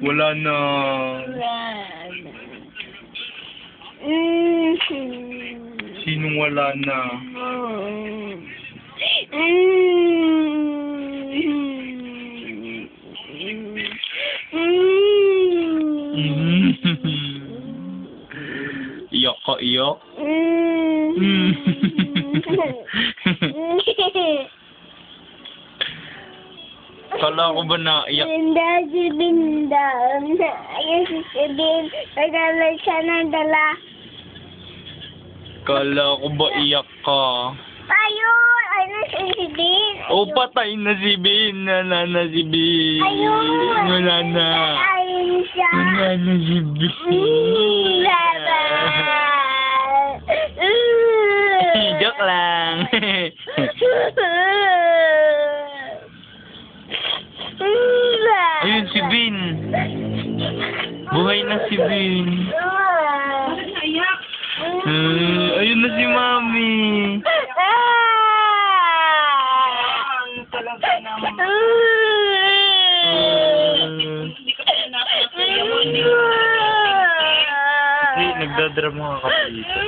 Wala na. Sinong wala na? Iyak ka, iyak? Kala ko ba naiyak? Binda si Binda. Ayun si Bin. Nagdala siya ng dala. Kala ko ba iyak ka? Ayun! Ayun si Bin. O, patay na si Bin. Wala na si Bin. Ayun! Wala na. Ayun siya. Wala na si Bin. Baba! Joke lang. Ayun si Bin. Buhay na si Bin. Ayun na si Mami. Nagdadrama ka dito.